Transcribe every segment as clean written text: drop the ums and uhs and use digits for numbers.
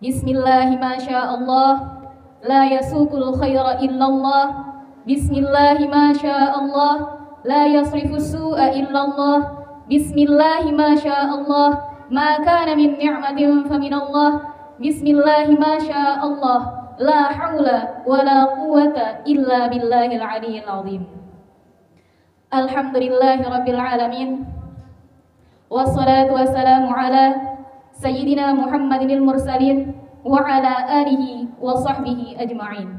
Bismillahi ma sya'allah, la yasuqul khaira illallah. Bismillahi ma sya'allah, la yasrifus su'a illallah. Bismillahi ma sya'allah, ma kana min ni'matin faminallah. Bismillahi ma sya'allah, la haula wa la quwwata illa billahil aliyyil azim. Alhamdulillahi rabbil alamin. Wassalatu wassalamu ala Sayyidina Muhammadinil mursalin wa ala alihi wa sahbihi ajma'in.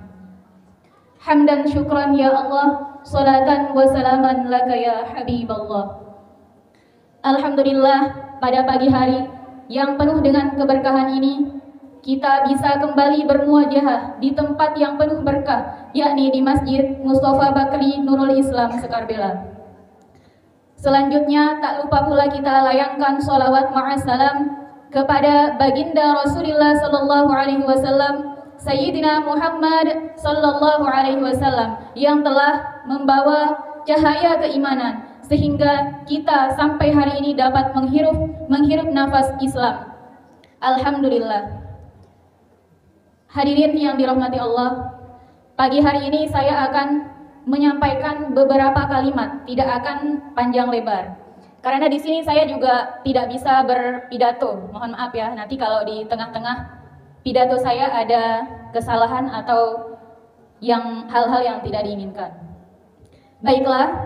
Hamdan syukran ya Allah, salatan wa salaman laka ya Habiballah. Alhamdulillah, pada pagi hari yang penuh dengan keberkahan ini, kita bisa kembali bermuajahah di tempat yang penuh berkah, yakni di Masjid Mustafa Bakri Nurul Islam Sekarbela. Selanjutnya, tak lupa pula kita layangkan sholawat ma'assalam kepada baginda Rasulullah sallallahu alaihi wasallam, Sayyidina Muhammad sallallahu alaihi wasallam, yang telah membawa cahaya keimanan sehingga kita sampai hari ini dapat menghirup nafas Islam. Alhamdulillah. Hadirin yang dirahmati Allah, pagi hari ini saya akan menyampaikan beberapa kalimat, tidak akan panjang lebar. Karena di sini saya juga tidak bisa berpidato, mohon maaf ya. Nanti kalau di tengah-tengah pidato saya ada kesalahan atau hal-hal yang tidak diinginkan. Baiklah,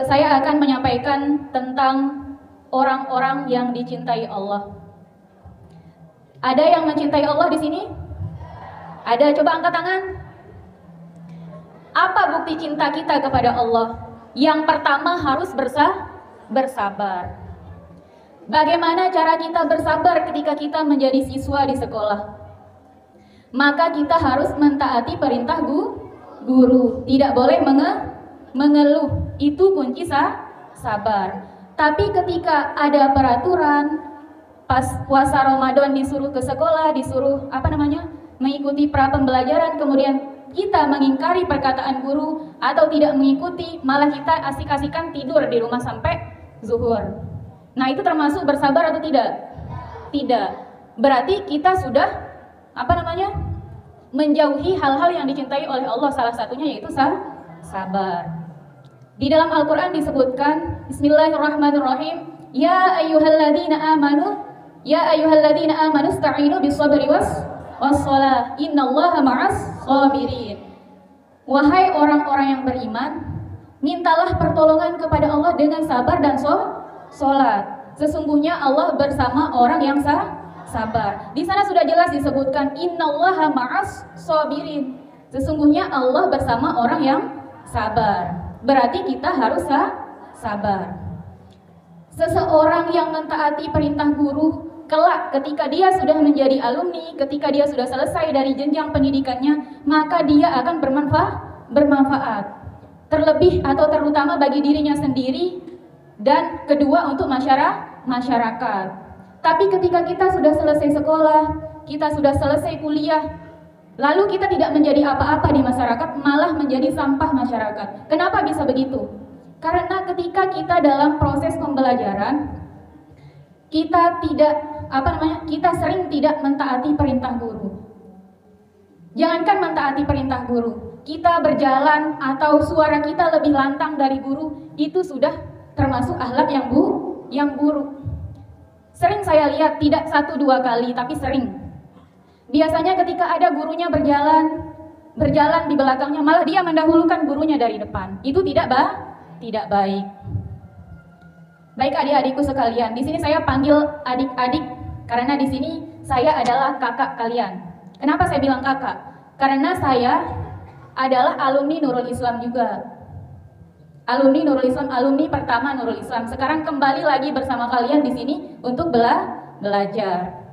saya akan menyampaikan tentang orang-orang yang dicintai Allah. Ada yang mencintai Allah di sini? Ada? Coba angkat tangan. Apa bukti cinta kita kepada Allah? Yang pertama harus bersabar. Bagaimana cara kita bersabar ketika kita menjadi siswa di sekolah? Maka kita harus mentaati perintah guru. Tidak boleh mengeluh. Itu kunci sabar. Tapi ketika ada peraturan, pas puasa Ramadan disuruh ke sekolah, disuruh mengikuti pra pembelajaran, kemudian kita mengingkari perkataan guru atau tidak mengikuti, malah kita asik-asikan tidur di rumah sampai zuhur. Nah, itu termasuk bersabar atau tidak? Tidak. Berarti kita sudah menjauhi hal-hal yang dicintai oleh Allah, salah satunya yaitu sabar. Di dalam Al-Qur'an disebutkan, Bismillahirrahmanirrahim, Ya ayyuhalladzina amanu ista'inu bis-sabri was-shalah, innallaha ma'as shabirin. Wahai orang-orang yang beriman, mintalah pertolongan kepada Allah dengan sabar dan sholat. Sesungguhnya Allah bersama orang yang sabar. Di sana sudah jelas disebutkan innallaha ma'as shabirin. Sesungguhnya Allah bersama orang yang sabar. Berarti kita harus sabar. Seseorang yang mentaati perintah guru, kelak ketika dia sudah menjadi alumni, ketika dia sudah selesai dari jenjang pendidikannya, maka dia akan bermanfaat. Terlebih atau terutama bagi dirinya sendiri, dan kedua untuk masyarakat. Tapi ketika kita sudah selesai sekolah, kita sudah selesai kuliah, lalu kita tidak menjadi apa-apa di masyarakat, malah menjadi sampah masyarakat. Kenapa bisa begitu? Karena ketika kita dalam proses pembelajaran, kita sering tidak mentaati perintah guru. Jangankan mentaati perintah guru, kita berjalan atau suara kita lebih lantang dari guru, itu sudah termasuk akhlak yang buruk. Sering saya lihat, tidak 1-2 kali, tapi sering. Biasanya ketika ada gurunya berjalan di belakangnya, malah dia mendahulukan gurunya dari depan. Itu tidak baik. Baik adik-adikku sekalian, di sini saya panggil adik-adik karena di sini saya adalah kakak kalian. Kenapa saya bilang kakak? Karena saya adalah alumni Nurul Islam juga. Alumni Nurul Islam, alumni pertama Nurul Islam. Sekarang kembali lagi bersama kalian di sini untuk belajar.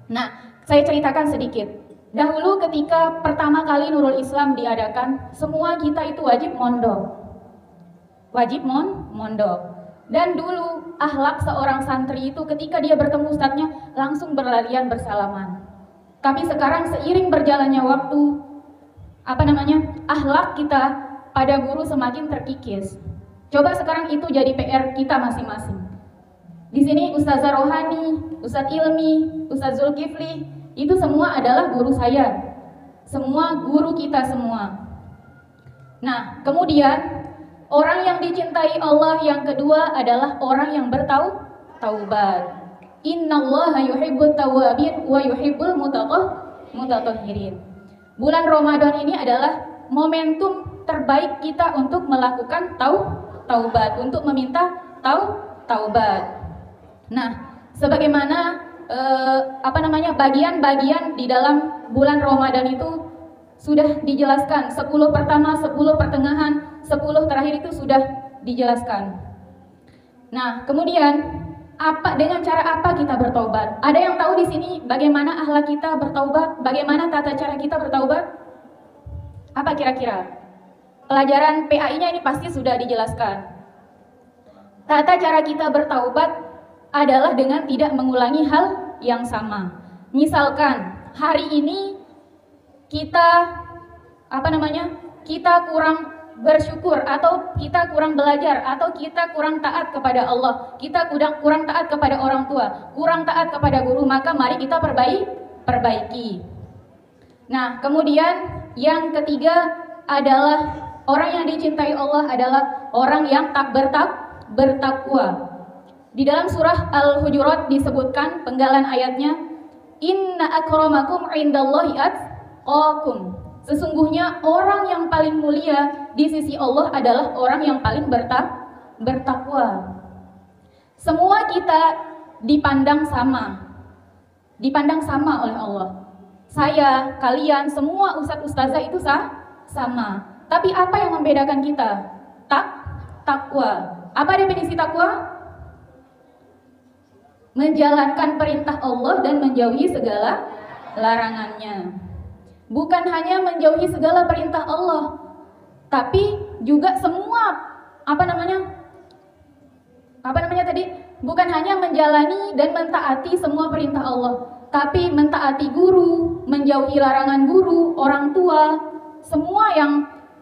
Nah, saya ceritakan sedikit. Dahulu ketika pertama kali Nurul Islam diadakan, semua kita itu wajib mondok. Dan dulu akhlak seorang santri itu ketika dia bertemu ustadznya langsung berlarian bersalaman. Tapi sekarang seiring berjalannya waktu, akhlak kita pada guru semakin terkikis. Coba sekarang itu jadi PR kita masing-masing. Di sini Ustazah Rohani, Ustadz Ilmi, Ustadz Zulkifli Itu semua adalah guru saya. Semua guru kita semua. Nah, kemudian orang yang dicintai Allah yang kedua adalah orang yang bertaubat. Innallaha yuhibbut tawwabin wa yuhibbul mutatahhirin. Bulan Ramadan ini adalah momentum terbaik kita untuk melakukan taubat, untuk meminta taubat. Nah, sebagaimana bagian-bagian di dalam bulan Ramadan itu sudah dijelaskan, 10 pertama, 10 pertengahan, 10 terakhir itu sudah dijelaskan. Nah, kemudian dengan cara apa kita bertaubat? Ada yang tahu di sini bagaimana akhlak kita bertaubat? Bagaimana tata cara kita bertaubat? Apa kira-kira? Pelajaran PAI-nya ini pasti sudah dijelaskan. Tata cara kita bertaubat adalah dengan tidak mengulangi hal yang sama. Misalkan hari ini kita kurang bersyukur, atau kita kurang belajar, atau kita kurang taat kepada Allah, kita kurang taat kepada orang tua, kurang taat kepada guru, maka mari kita perbaiki. Nah, kemudian yang ketiga adalah orang yang dicintai Allah adalah orang yang bertakwa. Di dalam surah Al-Hujurat disebutkan penggalan ayatnya, inna akramakum indallahi atqakum. Sesungguhnya orang yang paling mulia di sisi Allah adalah orang yang paling bertakwa. Semua kita dipandang sama oleh Allah. Saya, kalian, semua ustadz-ustazah itu sama. Tapi apa yang membedakan kita? Takwa. Apa definisi takwa? Menjalankan perintah Allah dan menjauhi segala larangannya. Bukan hanya menjauhi segala perintah Allah, tapi juga semua bukan hanya menjalani dan mentaati semua perintah Allah, tapi mentaati guru, menjauhi larangan guru, orang tua, semua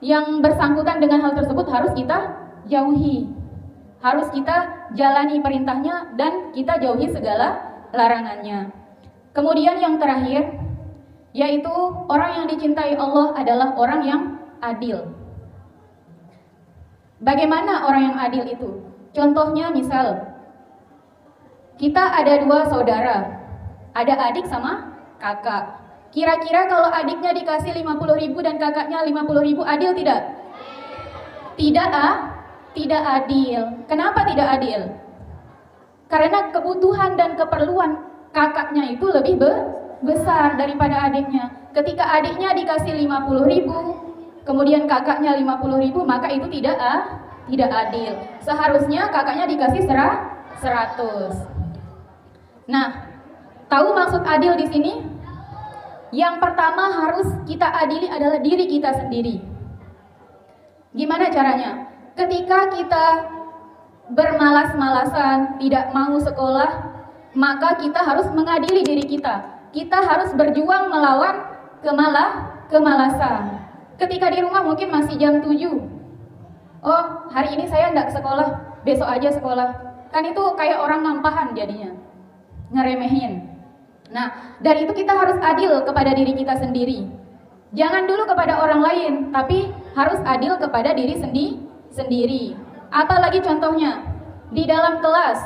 yang bersangkutan dengan hal tersebut harus kita jauhi. Harus kita jalani perintahnya dan kita jauhi segala larangannya. Kemudian yang terakhir, yaitu orang yang dicintai Allah adalah orang yang adil. Bagaimana orang yang adil itu? Contohnya misal, kita ada 2 saudara, ada adik sama kakak. Kira-kira kalau adiknya dikasih 50.000 dan kakaknya 50.000, adil tidak? Tidak adil. Kenapa tidak adil? Karena kebutuhan dan keperluan kakaknya itu lebih besar daripada adiknya. Ketika adiknya dikasih 50.000, kemudian kakaknya 50.000, maka itu tidak adil. Seharusnya kakaknya dikasih 100. Nah, tahu maksud adil di sini? Yang pertama harus kita adili adalah diri kita sendiri. Gimana caranya? Ketika kita bermalas-malasan, tidak mau sekolah, maka kita harus mengadili diri kita. Kita harus berjuang melawan kemalasan. Ketika di rumah mungkin masih jam 7. Oh, hari ini saya enggak sekolah, besok aja sekolah. Kan itu kayak orang ngampahan jadinya. Ngeremehin. Nah, dari itu kita harus adil kepada diri kita sendiri. Jangan dulu kepada orang lain, tapi harus adil kepada diri sendiri. Apalagi contohnya, di dalam kelas,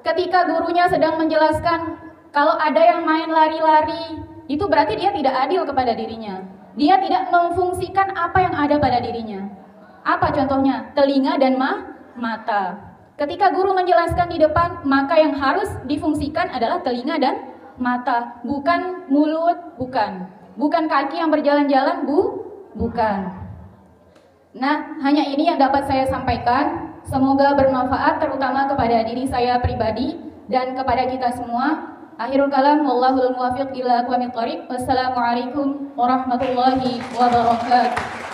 ketika gurunya sedang menjelaskan, kalau ada yang main lari-lari, itu berarti dia tidak adil kepada dirinya. Dia tidak memfungsikan apa yang ada pada dirinya. Apa contohnya? Telinga dan mata. Ketika guru menjelaskan di depan, maka yang harus difungsikan adalah telinga dan mata, bukan mulut, bukan kaki yang berjalan-jalan, bukan. Nah, hanya ini yang dapat saya sampaikan. Semoga bermanfaat, terutama kepada diri saya pribadi dan kepada kita semua. Akhirul kalam, wallahul muwaffiq ila aqwamit thoriq. Wassalamualaikum warahmatullahi wabarakatuh.